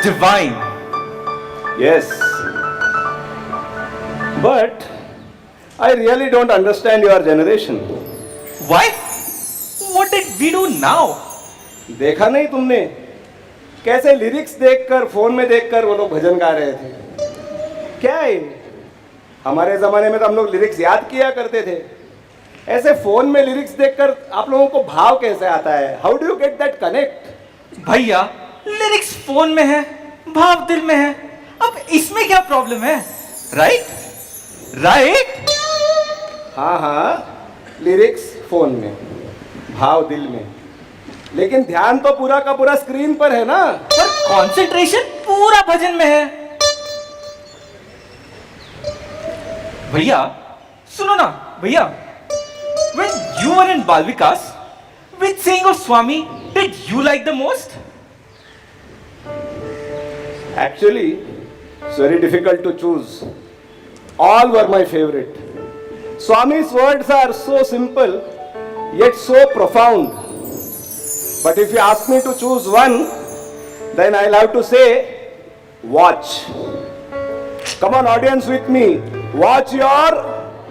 divine. Yes. But I really don't understand your generation. Why? What did we do now? देखा नहीं तुमने कैसे lyrics देखकर phone में देखकर वो लोग भजन गा रहे थे? क्या है? हमारे जमाने में तो हम लोग लिरिक्स याद किया करते थे. ऐसे फोन में लिरिक्स देखकर आप लोगों को भाव कैसे आता है? How do you get that connect? भैया, लिरिक्स फोन में है, भाव दिल में है. अब इसमें क्या प्रॉब्लम है? राइट? राइट? हाँ हाँ, लिरिक्स फोन में, भाव दिल में, लेकिन ध्यान तो पूरा का पूरा स्क्रीन पर है ना. पर कंसंट्रेशन पूरा भजन में है. भैया सुनो ना भैया, when you were in Bal Vikas, which saying of Swami did you like the most? Actually, it's very difficult to choose. All were my favorite. Swami's words are so simple, yet so profound. But if you ask me to choose one, then I'll have to say, watch. Come on, audience, with me. Watch your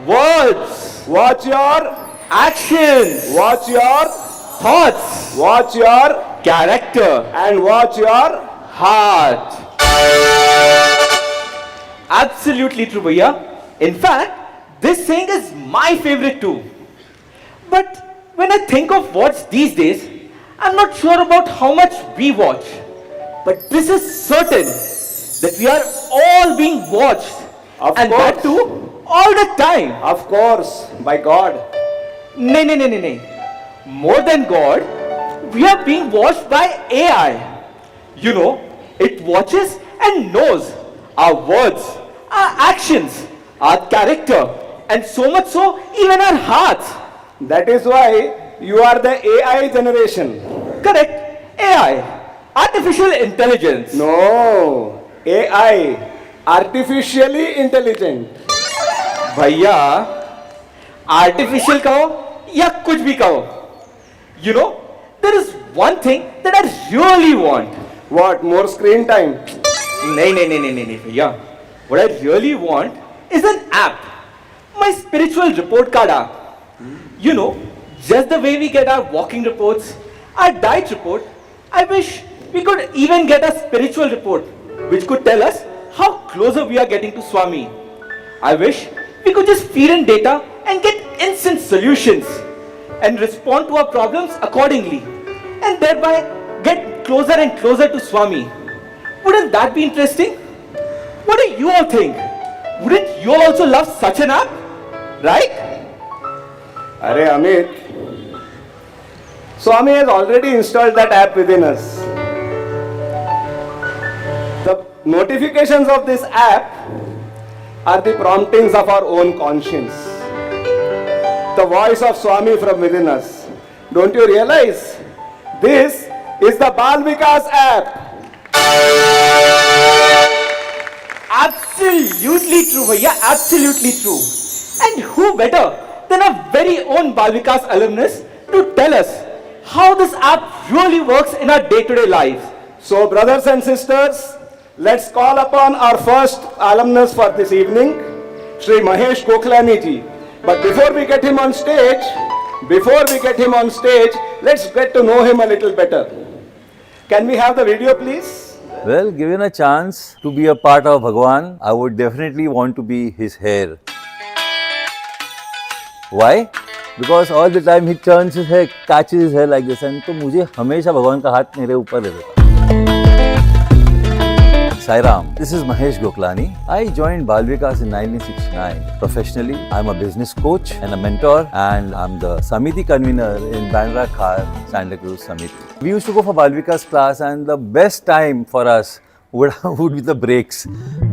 Words, watch your actions, watch your thoughts, watch your character, and watch your heart. Absolutely true, भैया. In fact, this saying is my favorite too. But when I think of watch these days, I'm not sure about how much we watch. But this is certain that we are all being watched. Of and course. that too, all the time. Of course, by God. No. More than God, we are being watched by AI. You know, it watches and knows our words, our actions, our character, and so much so, even our hearts. That is why you are the AI generation. Correct? AI, artificial intelligence. No, AI, artificially intelligent. भैया, artificial कहो या कुछ भी कहो. You know, there is one thing that I really want. What, more screen time? नहीं भैया. What I really want is an app. My spiritual report card app. You know, just the way we get our walking reports, our diet report, I wish we could even get a spiritual report which could tell us how closer we are getting to Swami. I wish we could just feed in data and get instant solutions and respond to our problems accordingly and thereby get closer and closer to Swami. Wouldn't that be interesting? What do you all think? Wouldn't you all also love such an app? Right? Arey Amit, Swami has already installed that app within us. The notifications of this app are the promptings of our own conscience. The voice of Swami from within us. Don't you realize? This is the Bal Vikas app. Absolutely true, भैया. Absolutely true. And who better than our very own Bal Vikas alumnus to tell us how this app really works in our day-to-day lives. So, brothers and sisters, let's call upon our first alumnus for this evening, Shri Mahesh Gokhlani ji. But before we get him on stage, let's get to know him a little better. Can we have the video, please? Well, given a chance to be a part of Bhagwan, I would definitely want to be his hair. Why? Because all the time he turns his hair, catches his hair like this, and तो मुझे हमेशा भगवान का हाथ मेरे ऊपर रहता. Sai Ram. This is Mahesh Gokhlani. I joined Bal Vikas in 1969. Professionally, I'm a business coach and a mentor, and I'm the Samiti convener in Bandra Khar Santa Cruz Samiti. We used to go for Bal Vikas class, and the best time for us would be the breaks.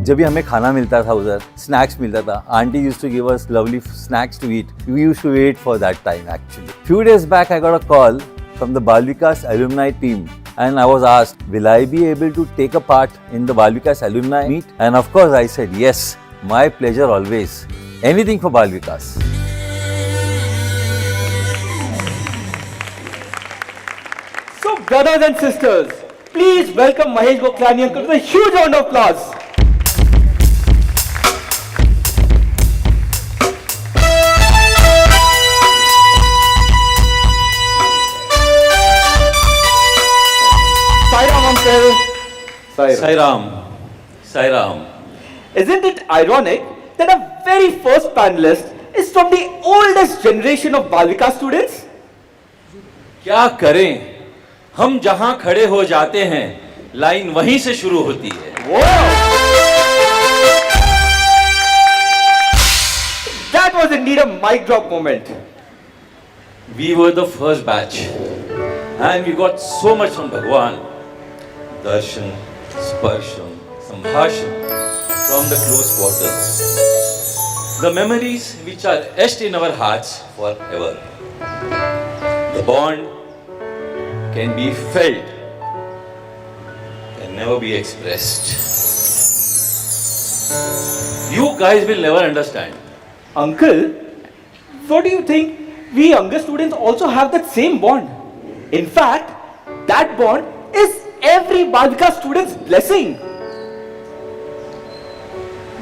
जब भी हमें खाना मिलता था उधर, snacks मिलता था. Auntie used to give us lovely snacks to eat. We used to wait for that time actually. Few days back, I got a call from the Bal Vikas alumni team. And I was asked, will I be able to take a part in the Bal Vikas alumni meet? And of course I said, yes, my pleasure always. Anything for Bal Vikas. So brothers and sisters, Please welcome Mahesh Goklani uncle with a huge round of applause. Sairam uncle. Sai Ram. Sai Ram. Isn't it ironic that our very first panelist is from the oldest generation of Balvika students? क्या करें, हम जहां खड़े हो जाते हैं line वहीं से शुरू होती है. Whoa! That was indeed a mic drop moment. We were the first batch and we got so much from Bhagwan. Darshan, Sparsham, Sambhasham from the close quarters. The memories which are etched in our hearts forever. The bond can be felt, can never be expressed. You guys will never understand. Uncle, what do you think? We younger students also have that same bond. In fact, that bond is every Balvika student's blessing.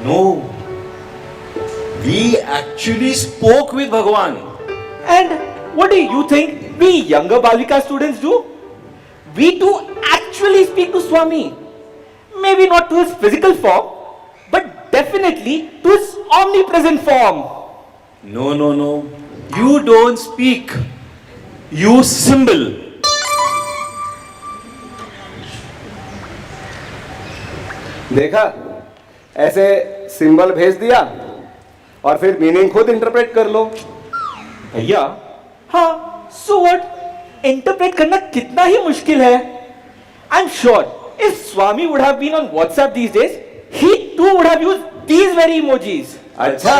No. We actually spoke with Bhagwan. And what do you think we younger Balvika students do? We too actually speak to Swami. Maybe not to his physical form, but definitely to his omnipresent form. No, no, no. You don't speak. You symbol. देखा, ऐसे symbol भेज दिया और फिर meaning खुद interpret कर लो. भैया, हाँ, so what? इंटरप्रेट करना कितना ही मुश्किल है. I'm sure if Swami would have been on WhatsApp these days, he too would have used these very emojis. अच्छा,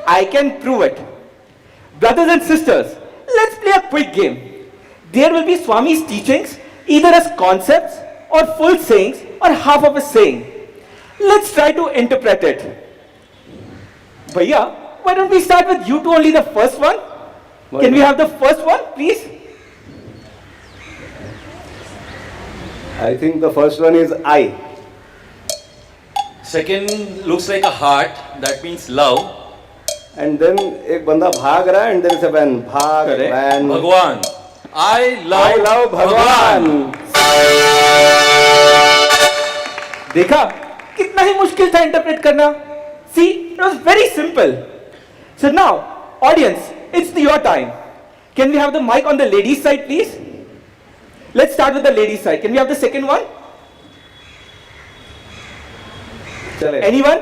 I can prove it. Brothers and sisters, let's play a quick game. There will be Swami's teachings either as concepts or full sayings or half of a saying. Let's try to interpret it. Bhaiya, why don't we start with you two only the first one? Why Can we not? have the first one, please? I think the first one is I. Second looks like a heart. That means love. And then एक बंदा भाग रहा है and there is a van. भाग, Correct. van. Bhagwan. I love भगवान. देखा कितना ही मुश्किल था इंटरप्रेट करना. See, it was very simple. So now, audience, it's your time. Can we have the mic on the ladies' side, please? Let's start with the ladies' side. Can we have the second one? चले. Anyone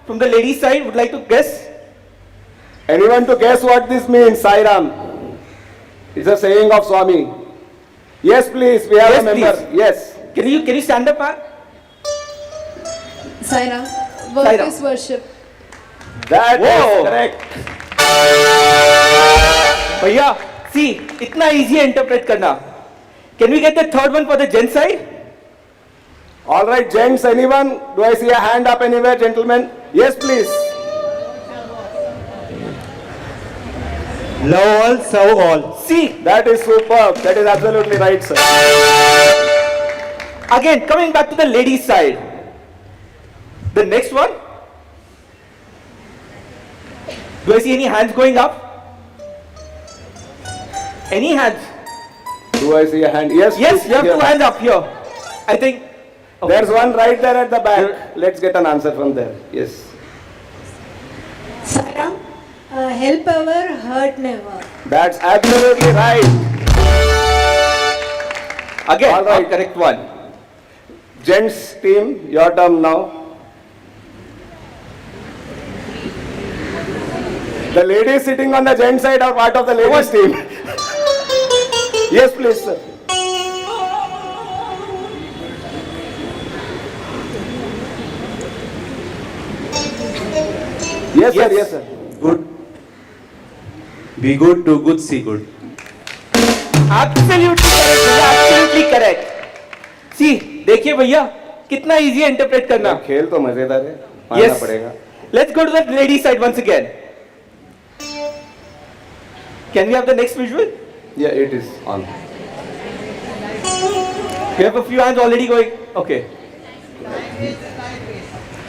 from the ladies' side would like to guess? Anyone to guess what this means? Sairam. It's a saying of Swami. Yes, please. We have Yes, a member. please. Yes. Can you stand up, man? Sairam, work Sairam. is worship. That Whoa. is correct. भैया, see, इतना easy है interpret करना. Can we get the third one for the gent side? All right, gents. Anyone? Do I see a hand up anywhere, gentlemen? Yes, please. Love all, serve all. See, That is superb. That is absolutely right, sir. again, coming back to the ladies' side. The next one. Do I see any hands going up? Any hands? Do I see a hand? Yes. Yes, please, you have here. two hands up here. I think. Okay. There's one right there at the back. Let's get an answer from there. Yes. Sairam, help ever, hurt never. That's absolutely right. Again, All right. correct one. Gents team, your turn now. The ladies sitting on the gent side are part of the ladies team. Yes, please, sir. Yes, sir. Yes, sir. Good. Be good, do good, see good. Absolutely correct. भैया, absolutely correct. See, देखिए भैया कितना easy है interpret करना. खेल तो मजेदार है. मानना Yes. पड़ेगा. Let's go to the lady side once again. Can we have the next visual? Yeah, it is on. We have a few hands already going. Okay.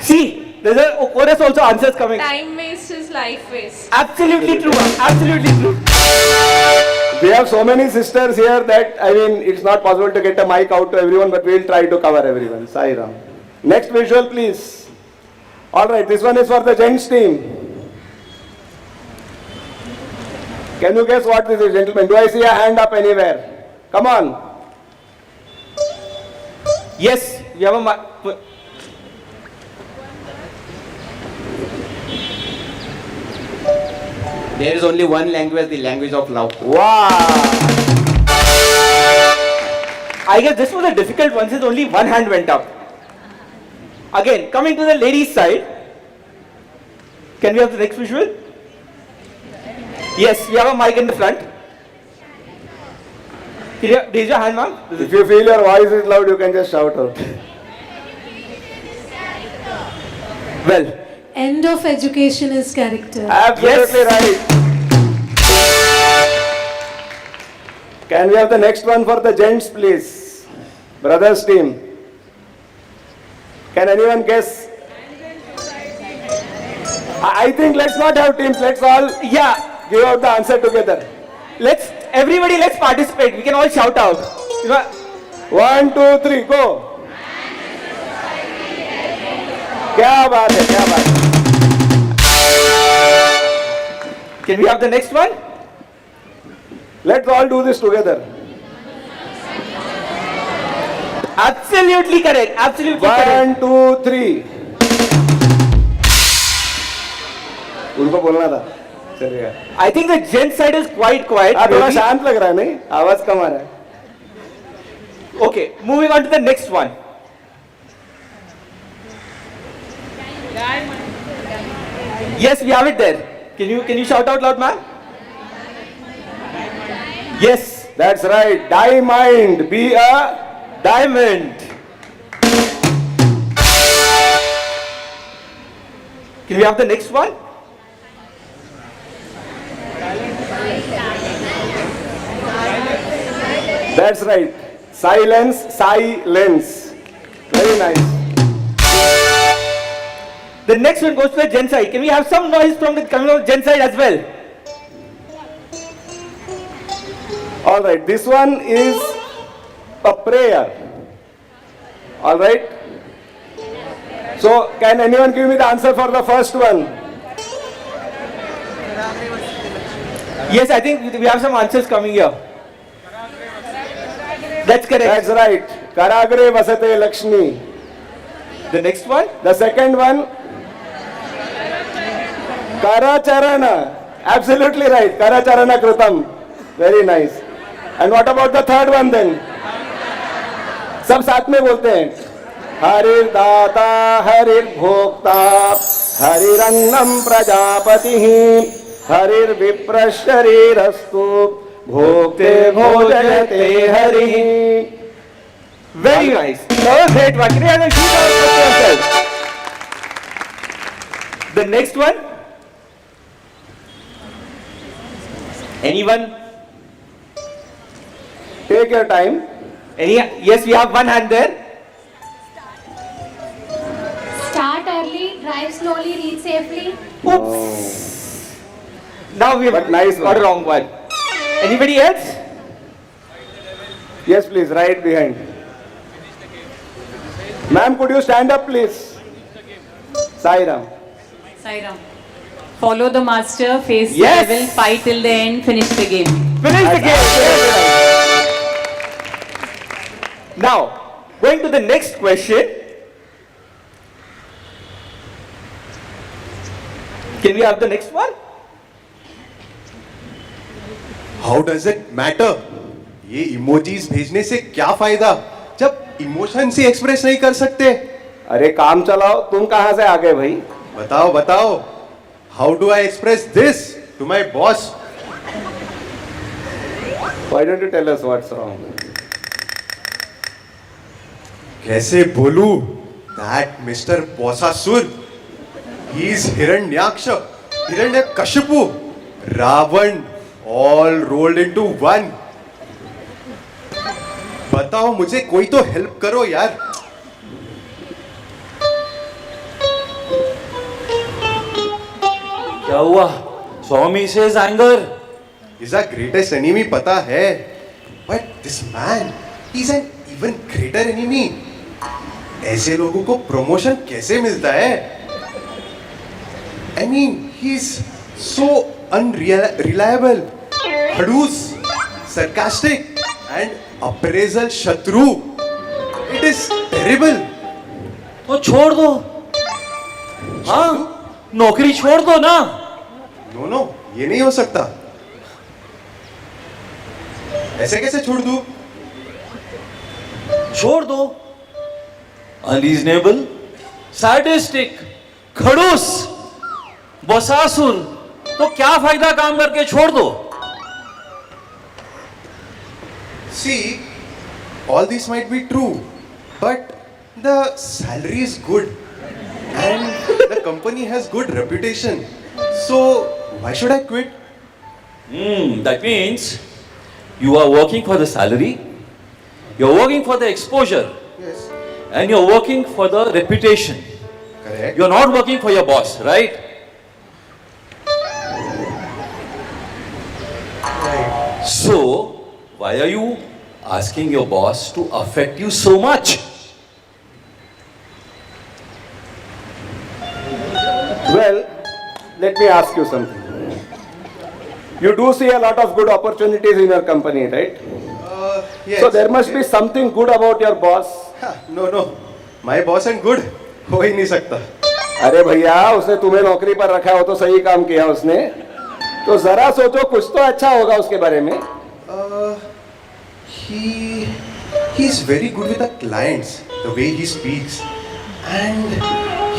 See, there's a chorus also answers coming. Time waste is life waste. Absolutely true. Absolutely true. We have so many sisters here that, I mean, it's not possible to get a mic out to everyone, but we'll try to cover everyone. Sai Ram. Next visual, please. All right, this one is for the gents team. Can you guess what this is, gentlemen? Do I see a hand up anywhere? Come on. Yes, we have a. There is only one language, the language of love. Wow. I guess this was a difficult one since only one hand went up. Again, coming to the ladies' side. Can we have the next visual? Yes, we have a mic in the front. Can you raise your hand, ma'am? If you feel your voice is loud, you can just shout out. Well, End of education is character. Absolutely right. Can we have the next one for the gents, please? Brothers team. Can anyone guess? I think let's not have teams. Let's all yeah, give out the answer together. let's participate. We can all shout out. You know, 1, 2, 3, go. क्या बात है, क्या बात है. can we have the next one? Let's all do this together. Absolutely correct. Absolutely correct. 1, 2, 3. उनको बोलना था. चलिएगा. I think the gent side is quite quiet. हाँ, थोड़ा maybe. शांत लग रहा है नहीं? आवाज कम आ रहा है. Okay, moving on to the next one. Yes, we have it there. Can you shout out loud, ma'am? Yes, That's right. Die mind. Be a. diamond. Can we have the next one? That's right. Silence. Silence. Very nice. The next one goes to the gent side. Can we have some noise from the coming from gent side as well? All right. This one is a prayer. All right. So, can anyone give me the answer for the first one? Yes, I think we have some answers coming here. That's correct. That's right. Karagre vasate Lakshmi. The next one? The second one. Karacharana. Absolutely right. Karacharana Kritam. Very nice. And what about the third one then? सब साथ में बोलते हैं. हरिर दाता हरिर भोक्ता हरिरन्नम प्रजापतिः हरिर विप्रशरीरस्तु भोक्ते भोजयते हरिः. Very nice. Oh, great one. Can you have a huge round of applause for yourself? The next one? Anyone? Take your time. Any? Yes, we have one hand there. Start early, drive slowly, reach safely. Oops. Now we have But nice got a one. wrong one. Anybody else? Yes, please, right behind. Ma'am, could you stand up, please? Sairam. Sairam. Follow the master, face Yes. the devil, fight till the end, finish the game. Finish the game. Now, going to the next question. Can we have the next one? How does it matter? ये emojis भेजने से क्या फायदा जब emotion से express नहीं कर सकते? अरे काम चलाओ, तुम कहाँ से आ गए भाई? बताओ बताओ, how do I express this to my boss? Why don't you tell us what's wrong? कैसे बोलूं? दैट मिस्टर बॉसासुर, he is Hiranyaksha, Hiranyakashipu, Ravana, all rolled into one. बताओ मुझे, कोई तो हेल्प करो यार. क्या हुआ? स्वामी says anger. He's our greatest enemy, पता है. But this man, he's an even greater enemy. ऐसे लोगों को प्रमोशन कैसे मिलता है? I mean, he's so unreliable, खड़ूस, sarcastic, and appraisal शत्रु. It is terrible. तो छोड़ दो. हाँ, नौकरी छोड़ दो ना. नो, ये नहीं हो सकता. ऐसे कैसे छोड़ दूं? छोड़ दो. अनरीजनेबल, सैडिस्टिक, खड़ूस, बसासुर, तो क्या फायदा काम करके छोड़ दो. See, all this might be true, but the salary is good and the company has good reputation. So why should I quit? That means you are working for the salary, you're working for the exposure, Yes, and you're working for the reputation. correct. You're not working for your boss, right? Right. So, why are you asking your boss to affect you so much? Well, let me ask you something. You do see a lot of good opportunities in your company, right? Yes. So there must be something good about your boss. No. My boss and good हो ही नहीं सकता. अरे भैया, उसने तुम्हें नौकरी पर रखा हो तो सही काम किया उसने. तो जरा सोचो, कुछ तो अच्छा होगा उसके बारे में. He's very good with the clients, the way he speaks, and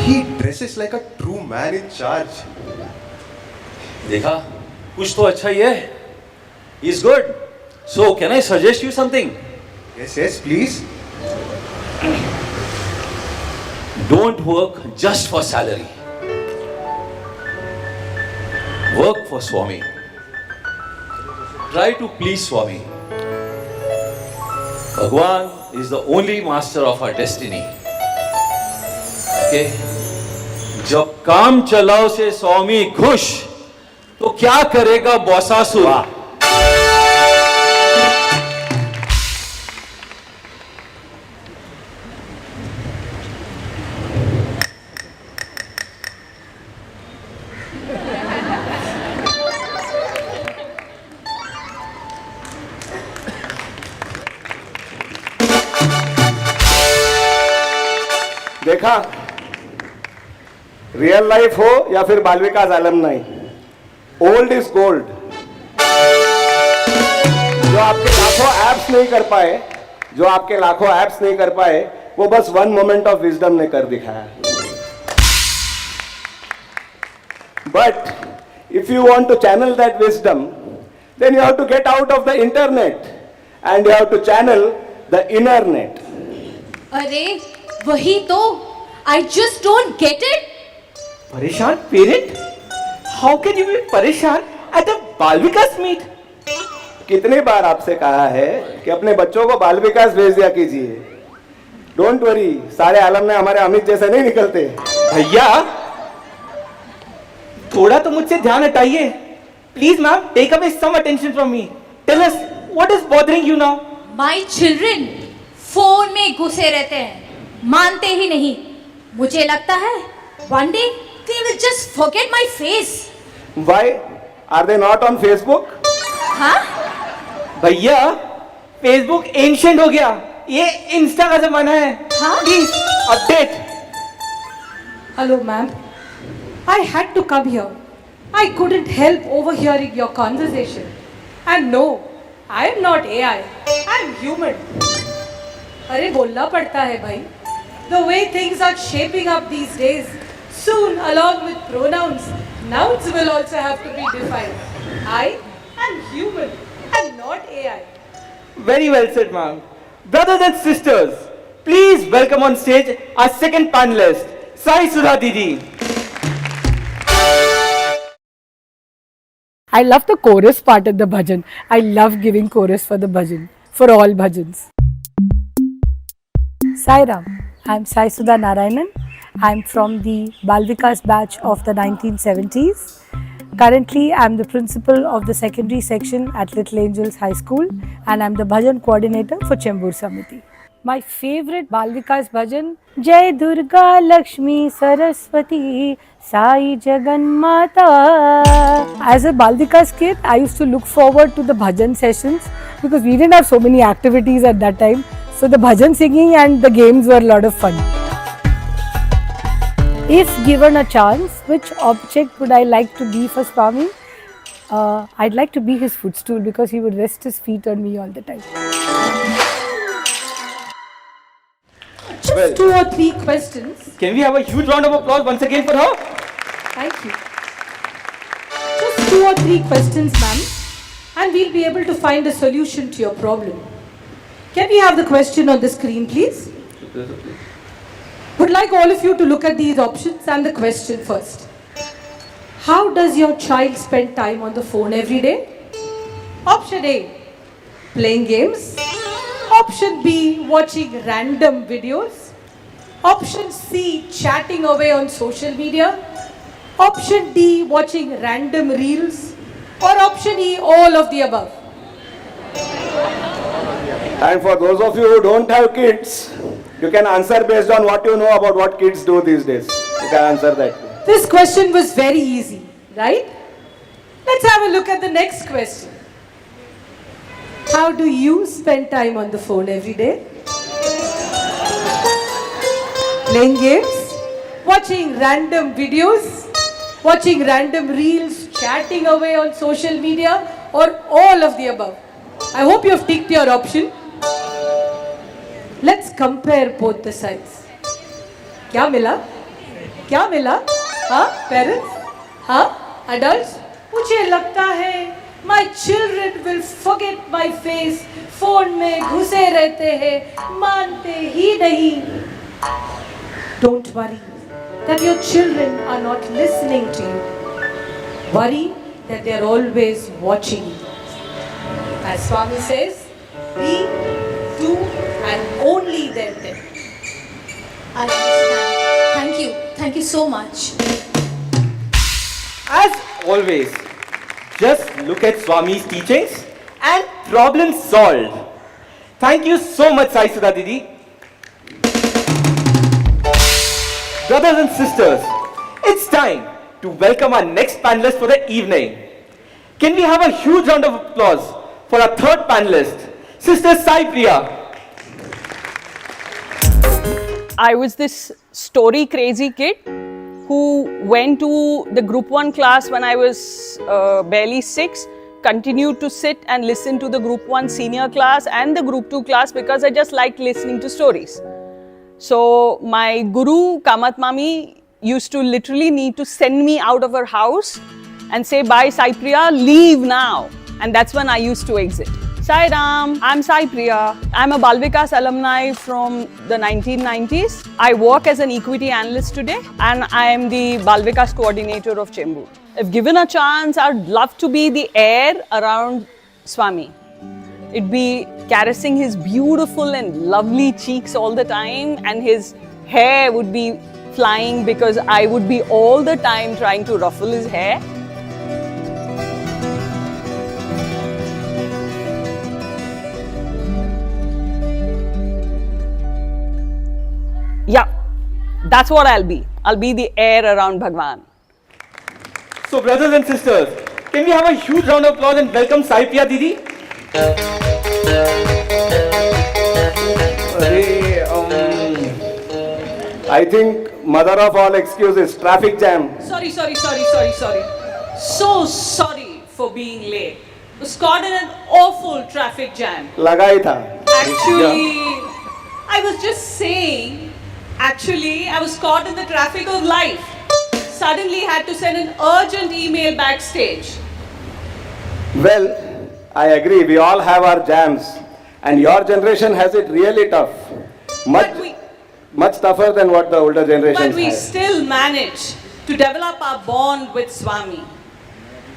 he dresses like a true man in charge. देखा, कुछ तो अच्छा ही है. He's good. So, can I suggest you something? Yes, please. Don't work just for salary. Work for Swami. Try to please Swami. Bhagwan is the only master of our destiny. Okay? जब काम चलाओ से स्वामी खुश, तो क्या करेगा बौसासुर? देखा, real life हो या फिर बाल विकास alumni, ओल्ड इज गोल्ड. जो आपके लाखों एप्स नहीं कर पाए, वो बस वन मोमेंट ऑफ विजडम ने कर दिखाया. But if you want to channel that wisdom, then you have to get out of the internet and you have to channel the inner net. अरे वही तो, I just don't get it. Pareshan parent? How can you be परेशान at a बाल विकास meet? कितनी बार आपसे कहा है कि अपने बच्चों को बाल विकास भेज दिया कीजिए. डोंट वरी, सारे आलम ने हमारे अमित जैसे नहीं निकलते. भैया, थोड़ा तो मुझसे ध्यान हटाइए. Please ma'am, take away some attention from me. Tell us, what is bothering you now? My children phone में घुसे रहते हैं, मानते ही नहीं. मुझे लगता है one day they will just forget my face. Why? Are they not on Facebook? हाँ? भैया, Facebook ancient हो गया. ये इंस्टा का जमाना है. हाँ? Please update. Hello, ma'am. I had to come here. I couldn't help overhearing your conversation. And no, I am not AI. I am human. अरे बोलना पड़ता है भाई. The way things are shaping up these days, soon along with pronouns, nouns will also have to be defined. I am human and not AI. Very well said, ma'am. Brothers and sisters, please welcome on stage our second panelist, Sai Sudha Didi. I love the chorus part of the bhajan. I love giving chorus for the bhajan, for all bhajans. Sai Ram, I'm Sai Sudha Narayanan. I'm from the Balvikas batch of the 1970s. Currently, I'm the principal of the secondary section at Little Angels High School and I'm the bhajan coordinator for Chembur Samiti. My favorite Balvikas bhajan, Jai Durga Lakshmi Saraswati Sai Jagan Mata. As a Balvikas kid, I used to look forward to the bhajan sessions because we didn't have so many activities at that time. So the bhajan singing and the games were a lot of fun. If given a chance, which object would I like to be for Swami? I'd like to be his footstool because he would rest his feet on me all the time. Just 2 or 3 questions. Can we have a huge round of applause once again for her? Thank you. Just 2 or 3 questions, ma'am, and we'll be able to find a solution to your problem. Can we have the question on the screen, please? Would like all of you to look at these options and the question first. How does your child spend time on the phone every day? Option A, playing games. Option B, watching random videos. Option C, chatting away on social media. Option D, watching random reels. Or option E, all of the above. And for those of you who don't have kids, you can answer based on what you know about what kids do these days. You can answer that. This question was very easy, right? Let's have a look at the next question. How do you spend time on the phone every day? Playing games? Watching random videos? Watching random reels? Chatting away on social media? Or all of the above? I hope you have ticked your option. Let's compare both the sides. क्या मिला? क्या मिला? हाँ, parents? हाँ, adults? मुझे लगता है my children will forget my face. Phone में घुसे रहते हैं, मानते ही नहीं. Don't worry that your children are not listening to you. Worry that they are always watching you. As Swami says, be, do, and only then. I understand. Thank you so much. As always, just look at Swami's teachings and problem solved. Thank you so much, Sai Sudha Didi. Brothers and sisters, it's time to welcome our next panelist for the evening. Can we have a huge round of applause for our third panelist, Sister Sai Priya. I was this story crazy kid who went to the group 1 class when I was barely 6, continued to sit and listen to the group 1 senior class and the group 2 class because I just liked listening to stories. So my guru Kamat Mami used to literally need to send me out of her house and say, bye Sai Priya, leave now. And that's when I used to exit. Sai Ram, I'm Sai Priya. I'm a Balvikas alumni from the 1990s. I work as an equity analyst today and I am the Balvikas coordinator of Chembur. If given a chance, I'd love to be the air around Swami. It'd be caressing his beautiful and lovely cheeks all the time and his hair would be flying because I would be all the time trying to ruffle his hair. Yeah, that's what I'll be. I'll be the air around Bhagwan. So brothers and sisters, can we have a huge round of applause and welcome Sai Priya Didi? I think mother of all excuses, traffic jam. Sorry. So sorry for being late. Was caught in an awful traffic jam. लगा ही था. Actually, I was just saying, I was caught in the traffic of life. Suddenly had to send an urgent email backstage. Well, I agree. We all have our jams, and your generation has it really tough. Much tougher than what the older generation But we has. still managed to develop our bond with Swami.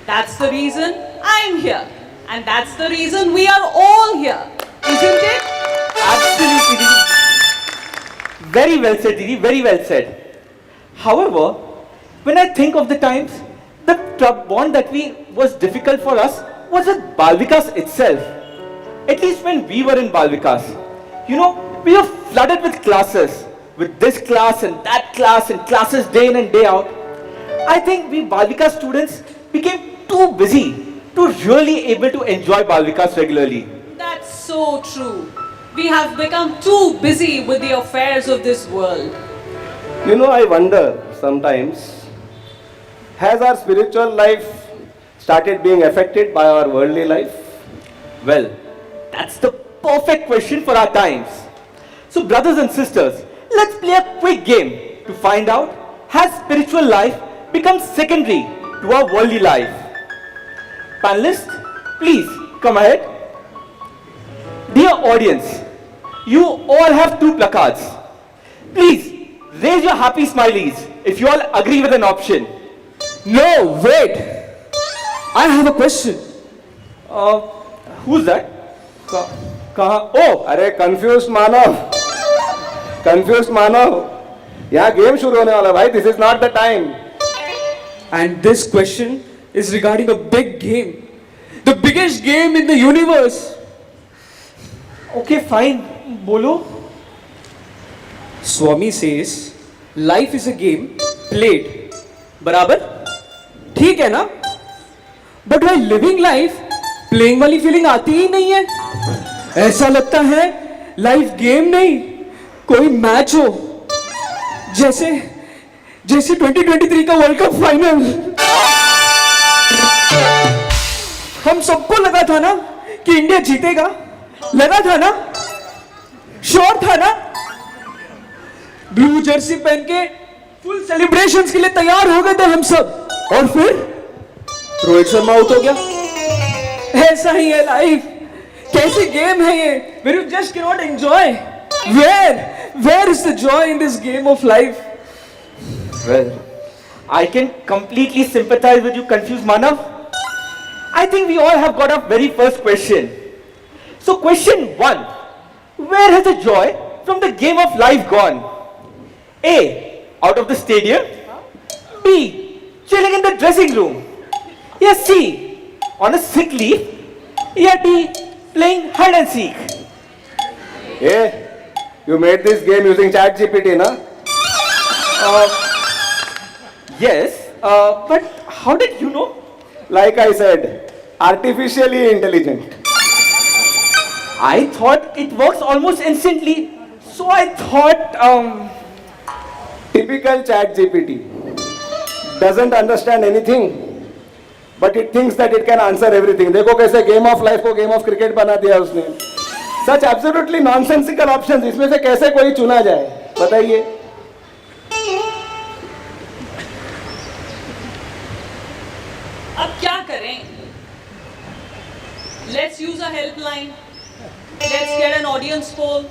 That's the reason I'm here. And that's the reason we are all here. Isn't it? Absolutely. Very well said, Didi, very well said. However, when I think of the times, the bond that was difficult for us was with Balvikas itself. At least when we were in Balvikas. You know, we were flooded with classes, with this class and that class and classes day in and day out. I think we Balvikas students became too busy to really able to enjoy Balvikas regularly. That's so true. We have become too busy with the affairs of this world. You know, I wonder sometimes, has our spiritual life started being affected by our worldly life? Well, that's the perfect question for our times. So brothers and sisters, let's play a quick game to find out, has spiritual life become secondary to our worldly life? Panelists, please come ahead. Dear audience, you all have 2 placards. Please raise your happy smileys if you all agree with an option. No, wait. I have a question. Who's that? Oh, अरे confused मानव, confused मानव, यहाँ game शुरू होने वाला भाई. This is not the time. And this question is regarding a big game. The biggest game in the universe. okay, fine. Bolo. Swami says, life is a game played. बराबर? ठीक है ना? But while living life, playing वाली feeling आती ही नहीं है. ऐसा लगता है लाइफ गेम नहीं, कोई मैच हो. जैसे 2023 का वर्ल्ड कप फाइनल. हम सबको लगा था ना कि इंडिया जीतेगा. लगा था ना, श्योर था ना. ब्लू जर्सी पहन के फुल सेलिब्रेशंस के लिए तैयार हो गए थे हम सब. और फिर रोहित शर्मा आउट हो गया. ऐसा ही है लाइफ. कैसी गेम है ये, where you just cannot enjoy. Where is the joy in this game of life? Well, I can completely sympathize with you, confused Manav. I think we all have got our very first question. So question 1, where has the joy from the game of life gone? A, out of the stadium. B, chilling in the dressing room. Yeah, C, on a sick leave. Yeah, D, playing hide and seek. Hey, you made this game using ChatGPT, na? Yes, but how did you know? Like I said, artificially intelligent. I thought it works almost instantly. So I thought, Typical ChatGPT. Doesn't understand anything. But it thinks that it can answer everything. देखो कैसे game of life को game of cricket बना दिया उसने. Such absolutely nonsensical options. इसमें से कैसे कोई चुना जाए? बताइए. अब क्या करें? Let's use a helpline. Let's get an audience poll.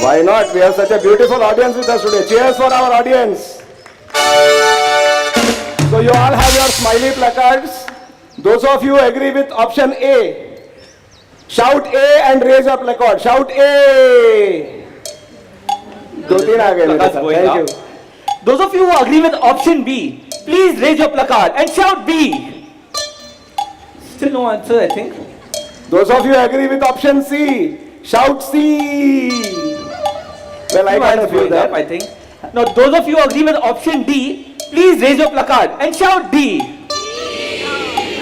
Why not? We have such a beautiful audience with us today. Cheers for our audience. So you all have your smiley placards. Those of you agree with option A, shout A and raise your placard. Shout A. 2-3 आ गए मेरे साथ. Thank you. those of you who agree with option B, please raise your placard and shout B. Still no answer, I think. Those of you agree with option C, shout C. Well, I got a few Going up, there. I think. Now, those of you who agree with option D, please raise your placard and shout D.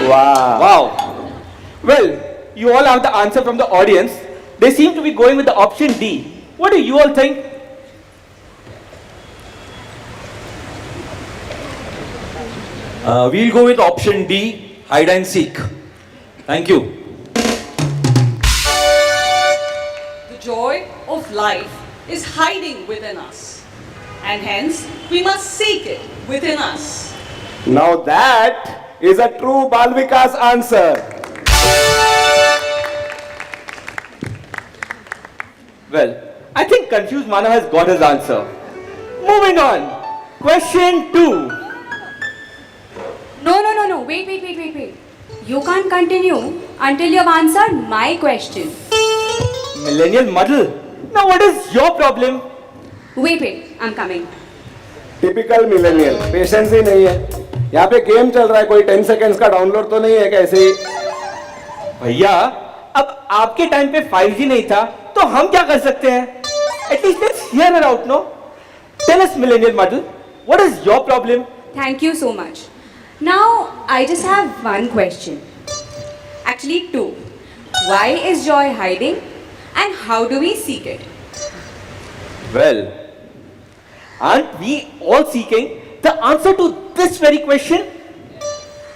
Wow. Wow. Well, you all have the answer from the audience. They seem to be going with the option D. What do you all think? We'll go with option D, hide and seek. Thank you. The joy of life is hiding within us, and hence we must seek it within us. Now that is a true Balvika's answer. Well, I think confused Manav has got his answer. Moving on. Question 2. No. Wait. You can't continue until you've answered my question. Millennial muddle. Now what is your problem? Wait, I'm coming. Typical millennial, patience ही नहीं है. यहाँ पे game चल रहा है, कोई 10 seconds का डाउनलोड तो नहीं है कैसे ही. भैया, अब आपके टाइम पे 5G नहीं था, तो हम क्या कर सकते हैं? At least let's hear her out, no? Tell us, millennial model, what is your problem? Thank you so much. Now, I just have one question. Actually, two. Why is joy hiding? And how do we seek it? Well, aren't we all seeking the answer to this very question?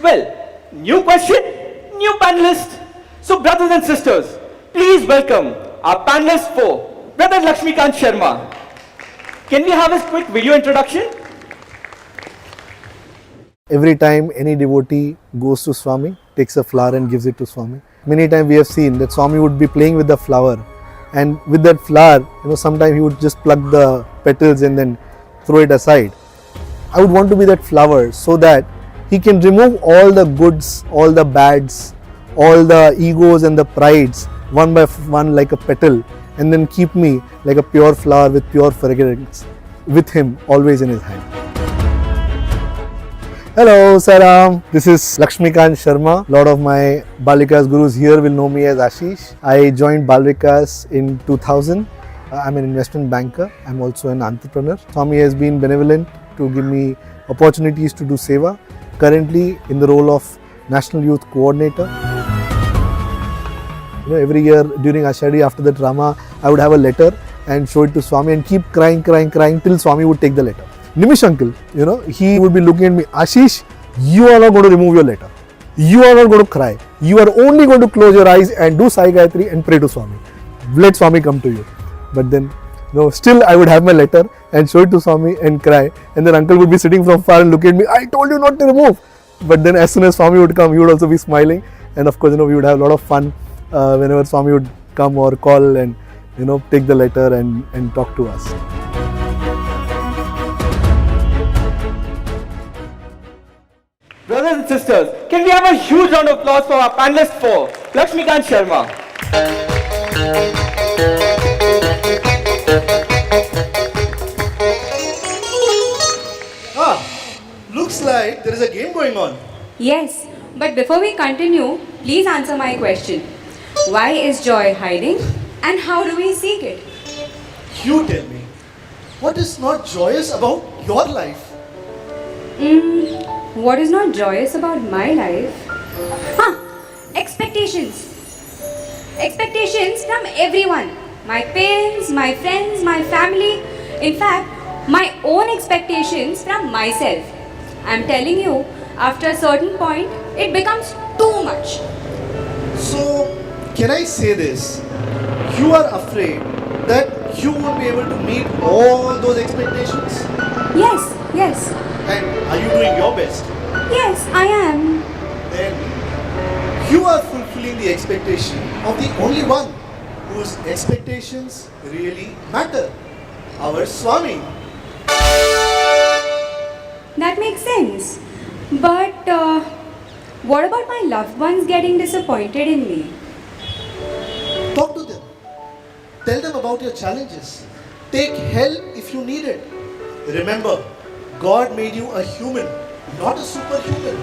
Well, new question, new panelist. So, brothers and sisters, please welcome our panelist for Brother Lakshmikant Sharma. Can we have his quick video introduction? Every time any devotee goes to Swami, takes a flower and gives it to Swami. Many times we have seen that Swami would be playing with the flower, and with that flower, sometimes he would just pluck the petals and then throw it aside. I would want to be that flower so that he can remove all the goods, all the bads, all the egos and the prides one by one like a petal, and then keep me like a pure flower with pure fragrance with him always in his hand. Hello, Saram. This is Lakshmikant Sharma. A lot of my Bal Vikas gurus here will know me as Ashish. I joined Bal Vikas in 2000. I'm an investment banker. I'm also an entrepreneur. Swami has been benevolent to give me opportunities to do seva. Currently in the role of National Youth Coordinator. Every year during Ashadi after the drama, I would have a letter and show it to Swami and keep crying till Swami would take the letter. Nimish uncle, he would be looking at me, Ashish, you are not going to remove your letter. You are not going to cry. You are only going to close your eyes and do Sai Gayatri and pray to Swami. Let Swami come to you. But then, still I would have my letter and show it to Swami and cry. And then uncle would be sitting from far and look at me, I told you not to remove. But then as soon as Swami would come, he would also be smiling. And of course, we would have a lot of fun whenever Swami would come or call and, take the letter and talk to us. Brothers and sisters, can we have a huge round of applause for our panelist for Lakshmikant Sharma? Looks like there is a game going on. Yes, but before we continue, please answer my question. Why is joy hiding? And how do we seek it? You tell me, what is not joyous about your life? What is not joyous about my life? Expectations. Expectations from everyone. My parents, my friends, my family. In fact, my own expectations from myself. I'm telling you, after a certain point, it becomes too much. So, can I say this? You are afraid that you won't be able to meet all those expectations? Yes. And are you doing your best? Yes, I am. Then you are fulfilling the expectation of the only one whose expectations really matter, our Swami. That makes sense. But what about my loved ones getting disappointed in me? Talk to them. Tell them about your challenges. Take help if you need it. Remember, God made you a human, not a superhuman.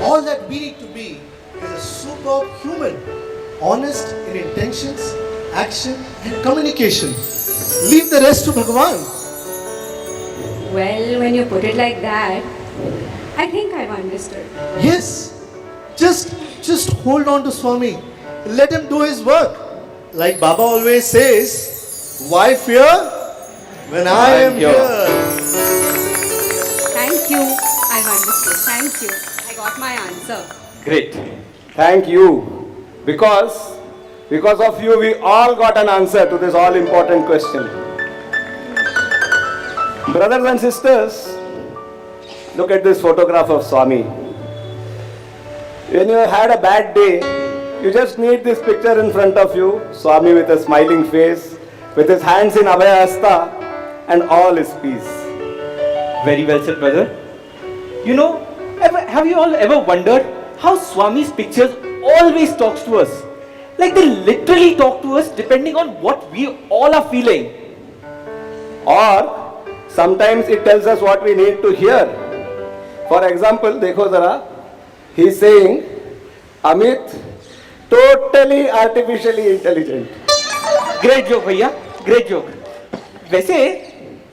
All that we need to be is a superb human, honest in intentions, action and communication. Leave the rest to Bhagavan. Well, when you put it like that, I think I've understood. Yes, just hold on to Swami. Let him do his work. Like Baba always says, why fear when I am here? Thank you. I've understood. Thank you. I got my answer. Great. Thank you. Because of you, we all got an answer to this all important question. Brothers and sisters, look at this photograph of Swami. When you had a bad day, you just need this picture in front of you, Swami with a smiling face, with his hands in Abhaya Hasta, and all is peace. Very well said, brother. Have you all ever wondered how Swami's pictures always talks to us? Like they literally talk to us depending on what we all are feeling. or sometimes it tells us what we need to hear. For example, देखो जरा, he is saying, Amit, totally artificially intelligent. Great joke भैया, great joke. वैसे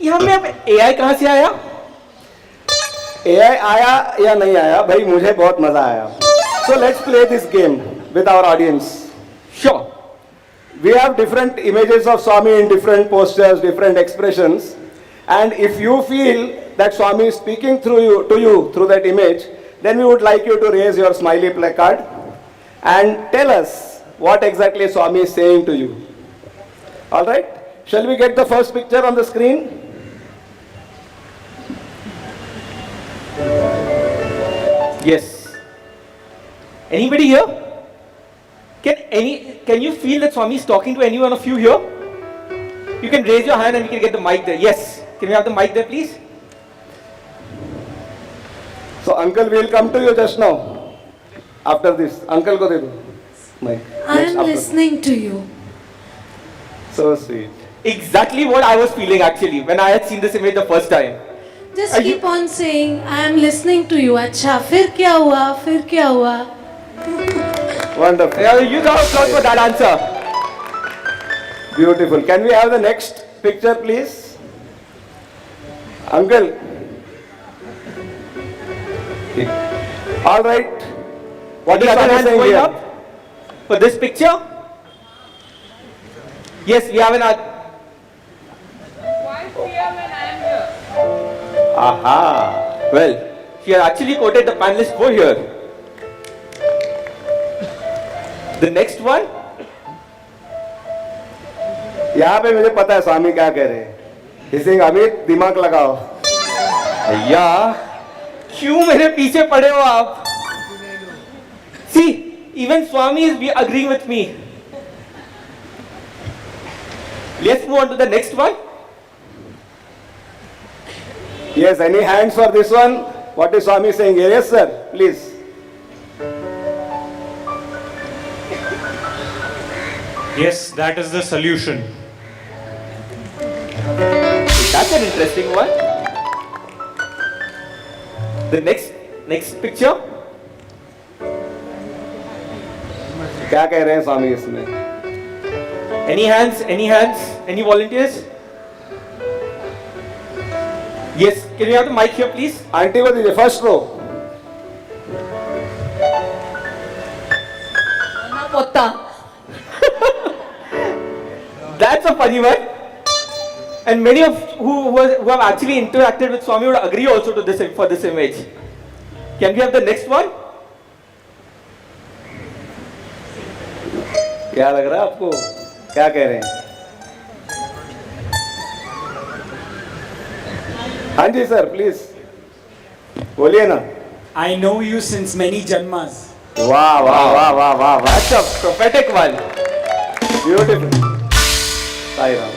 यहाँ में अब AI कहाँ से आया? AI आया या नहीं आया, भाई मुझे बहुत मजा आया. So let's play this game with our audience. Sure. We have different images of Swami in different postures, different expressions, and if you feel that Swami is speaking to you through that image, then we would like you to raise your smiley placard and tell us what exactly Swami is saying to you. All right? Shall we get the first picture on the screen? Yes. Anybody here? Can you feel that Swami is talking to any one of you here? You can raise your hand and we can get the mic there. Yes. Can we have the mic there, please? So uncle will come to you just now. After this, uncle ko de do mic. I Next, am after. listening to you. So sweet. Exactly what I was feeling actually when I had seen this image the first time. Just Are keep on saying, I am listening to you. अच्छा, फिर क्या हुआ? फिर क्या हुआ? Wonderful. Yeah, you got applause for that answer. Beautiful. Can we have the next picture, please? Uncle. All right. What Any is other Swami hands saying going here? up for this picture? Yes, we have an. Aha. Well, she has actually quoted the panelists for here. The next one. यहाँ पे मुझे पता है स्वामी क्या कह रहे हैं. He's saying, Amit दिमाग लगाओ. भैया क्यों मेरे पीछे पड़े हो आप? See, even Swami is agreeing with me. Let's move on to the next one. Yes, any hands for this one? What is Swami saying here? Yes, sir. Please. Yes, that is the solution. That's an interesting one. The next picture. क्या कह रहे हैं स्वामी इसमें? Any hands? Any hands? Any volunteers? Yes. Can you have the mic here, please? Aunty को दीजिए first row. पोता. That's a funny one. And many of who have actually interacted with Swami would agree also to this for this image. Can we have the next one? क्या लग रहा है आपको? क्या कह रहे हैं? हाँ जी सर, प्लीज बोलिए ना. I know you since many janmas. वाह वाह वाह वाह वाह वाह. That's a prophetic one. Beautiful. Sai Ram.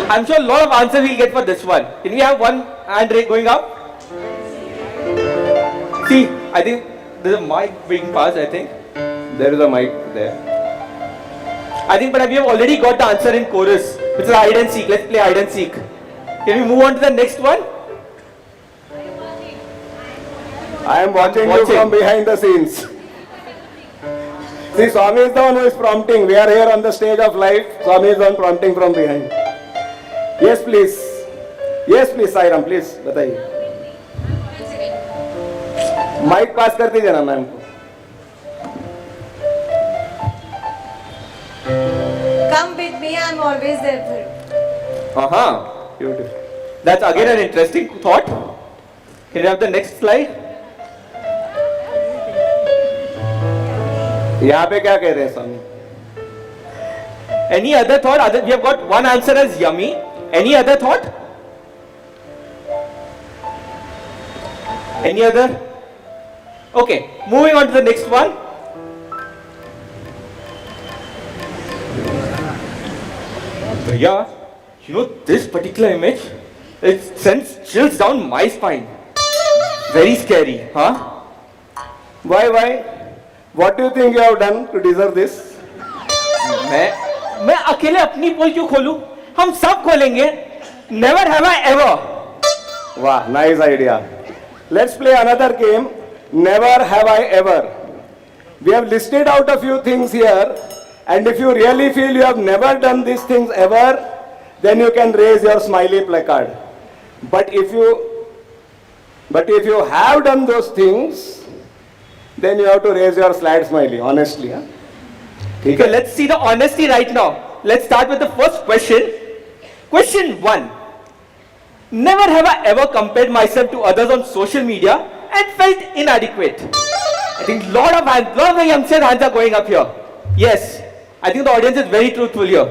I'm sure a lot of answers we'll get for this one. Can we have one hand going up? See, I think there's a mic being passed, I think. There is a mic there. I think, but we have already got the answer in chorus, which is hide and seek. Let's play hide and seek. Can we move on to the next one? I am watching you from behind the scenes. See, Swami is the one who is prompting. We are here on the stage of life. Swami is the one prompting from behind. Yes, please. Yes, please, Sai Ram, please. बताइए. Mic पास कर दीजिए ना ma'am को. Come with me, I am always there for you. Beautiful. That's again an interesting thought. Can you have the next slide? यहाँ पे क्या कह रहे हैं स्वामी? Any other thought? We have got one answer as yummy. Any other thought? Any other? Okay, moving on to the next one. Yeah, you know this particular image, it sends chills down my spine. Very scary, huh? Why? What do you think you have done to deserve this? मैं अकेले अपनी पोल क्यों खोलूं? हम सब खोलेंगे never have I ever. Wow, nice idea. Let's play another game. Never have I ever. We have listed out a few things here, and if you really feel you have never done these things ever, then you can raise your smiley placard. But if you have done those things, then you have to raise your slide smiley. Honestly, huh? Okay, let's see the honesty right now. Let's start with the first question. Question 1. Never have I ever compared myself to others on social media and felt inadequate. I think lot of the youngsters' hands are going up here. Yes, I think the audience is very truthful here.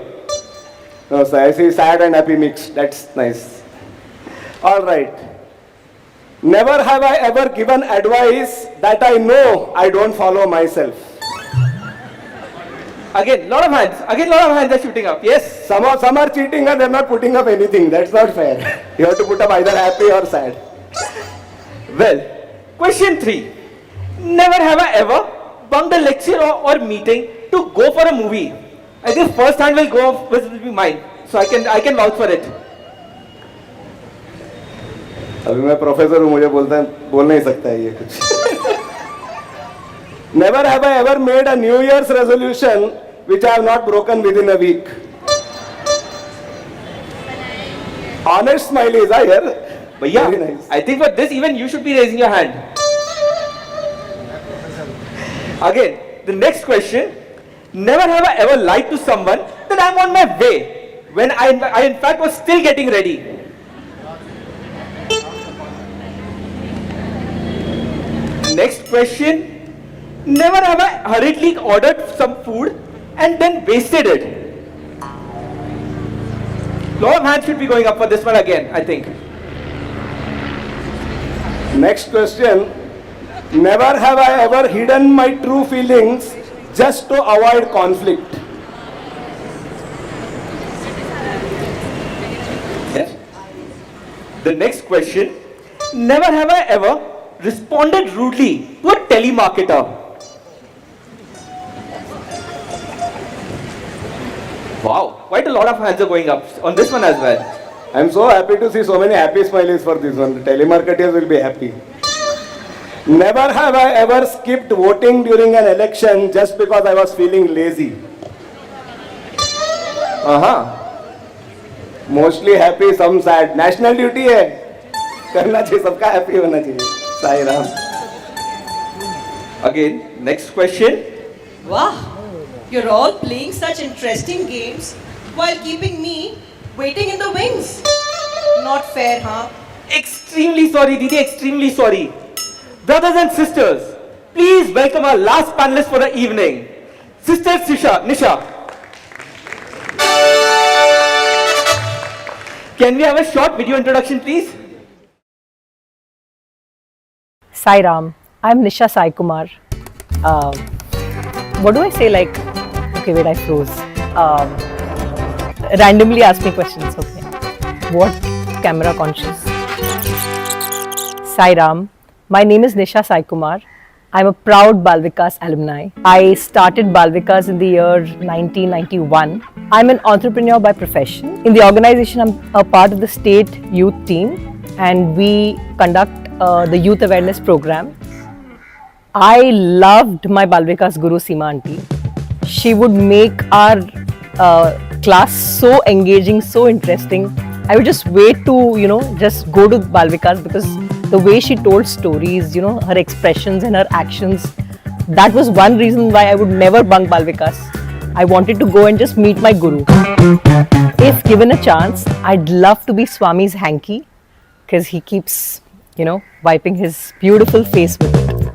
No, sir, I see sad and happy mixed. That's nice. All right. Never have I ever given advice that I know I don't follow myself. Again, lot of hands are shooting up. Yes. Some are cheating and they're not putting up anything. That's not fair. You have to put up either happy or sad. Well, question 3. Never have I ever bunked a lecture or meeting to go for a movie. I think first hand will be mine. So I can vouch for it. अभी मैं professor हूँ, मुझे बोल नहीं सकता है ये कुछ. Never have I ever made a New Year's resolution which I have not broken within a week. Honest smileys are here. But yeah, Very nice. I think for this even you should be raising your hand. Again, the next question. Never have I ever lied to someone that I'm on my way when I in fact was still getting ready. Next question. Never have I hurriedly ordered some food and then wasted it. Lot of hands should be going up for this one again, I think. Next question. Never have I ever hidden my true feelings just to avoid conflict. Yes. The next question. Never have I ever responded rudely to a telemarketer. Wow, quite a lot of hands are going up on this one as well. I'm so happy to see so many happy smileys for this one. The telemarketers will be happy. Never have I ever skipped voting during an election just because I was feeling lazy. Mostly happy, some sad. National duty है, करना चाहिए, सबका happy होना चाहिए. Sai Ram. Again, next question. Wow, you're all playing such interesting games while keeping me waiting in the wings. Not fair, huh? Extremely sorry, Didi, extremely sorry. Brothers and sisters, please welcome our last panelist for the evening, Sister Nisha. Can we have a short video introduction, please? Sai Ram. I'm Nisha Sai Kumar. What do I say? Like, okay, wait, I froze. Randomly ask me questions. Okay. What camera conscious? Sai Ram. My name is Nisha Sai Kumar. I'm a proud Bal Vikas alumni. I started Bal Vikas in the year 1991. I'm an entrepreneur by profession. In the organization, I'm a part of the state youth team, and we conduct the youth awareness program. I loved my Bal Vikas guru Seema aunty. She would make our class so engaging, so interesting. I would just wait to, just go to Bal Vikas because the way she told stories, her expressions and her actions, that was one reason why I would never bunk Bal Vikas. I wanted to go and just meet my guru. If given a chance, I'd love to be Swami's hanky because he keeps, wiping his beautiful face with it.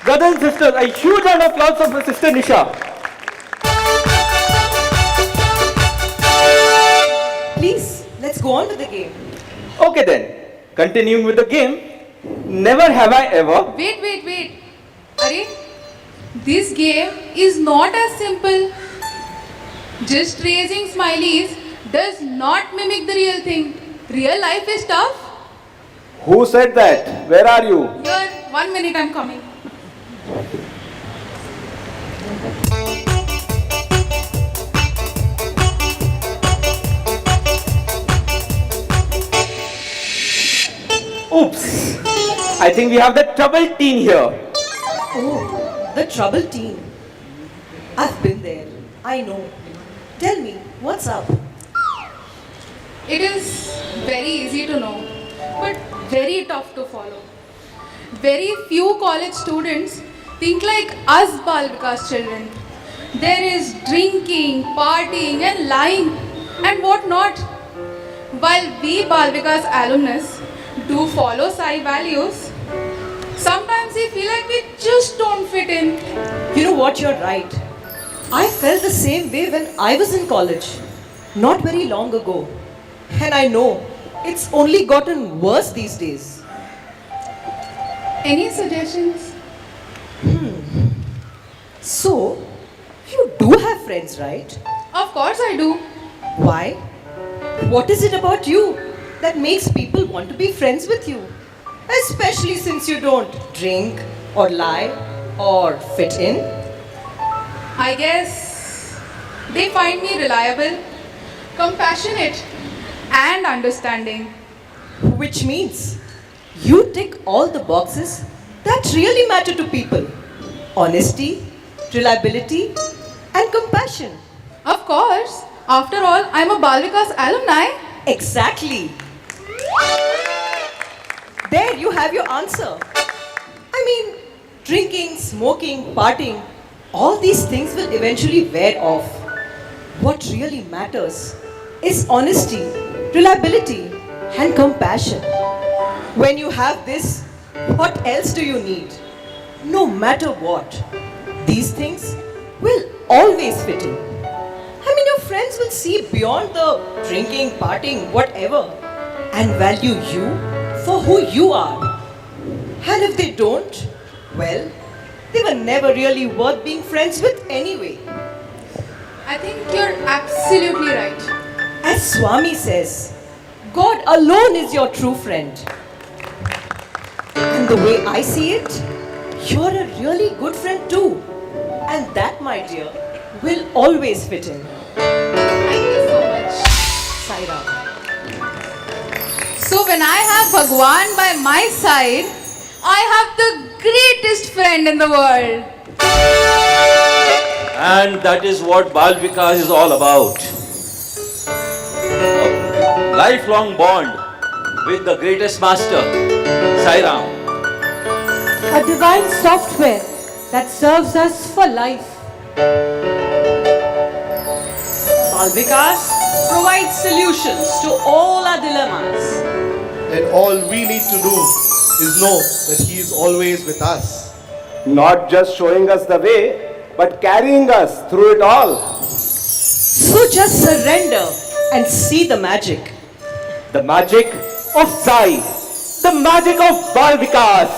Brothers and sisters, a huge round of applause for Sister Nisha. Please, let's go on with the game. Okay then, continuing with the game. Never have I ever. Wait. Arey, this game is not as simple. Just raising smileys does not mimic the real thing. Real life is tough. Who said that? Where are you? Here, 1 minute, I'm coming. Oops. I think we have the troubled teen here. Oh, the trouble teen. I've been there. I know. Tell me, what's up? It is very easy to know, but very tough to follow. Very few college students think like us Bal Vikas children. There is drinking, partying and lying and what not. While we Bal Vikas alumnus do follow Sai values, sometimes we feel like we just don't fit in. You know what, you're right. I felt the same way when I was in college, not very long ago. And I know it's only gotten worse these days. Any suggestions? So, you do have friends, right? Of course I do. Why? What is it about you that makes people want to be friends with you? Especially since you don't drink or lie or fit in. I guess they find me reliable, compassionate, and understanding. Which means you tick all the boxes that really matter to people: honesty, reliability, and compassion. Of course, after all, I'm a Bal Vikas alumni. Exactly. There you have your answer. I mean, drinking, smoking, partying, all these things will eventually wear off. What really matters is honesty, reliability, and compassion. When you have this, what else do you need? No matter what, these things will always fit in. I mean, your friends will see beyond the drinking, partying, whatever, and value you for who you are. And if they don't, well, they were never really worth being friends with anyway. I think you're absolutely right. As Swami says, God alone is your true friend. And the way I see it, you're a really good friend too. And that, my dear, will always fit in. Thank you so much. Sai Ram. So when I have Bhagwan by my side, I have the greatest friend in the world. And that is what Bal Vikas is all about. A lifelong bond with the greatest master, Sai Ram. A divine software that serves us for life. Bal Vikas provides solutions to all our dilemmas. And all we need to do is know that He is always with us. Not just showing us the way, but carrying us through it all. So just surrender and see the magic. The magic of Sai. The magic of Bal Vikas.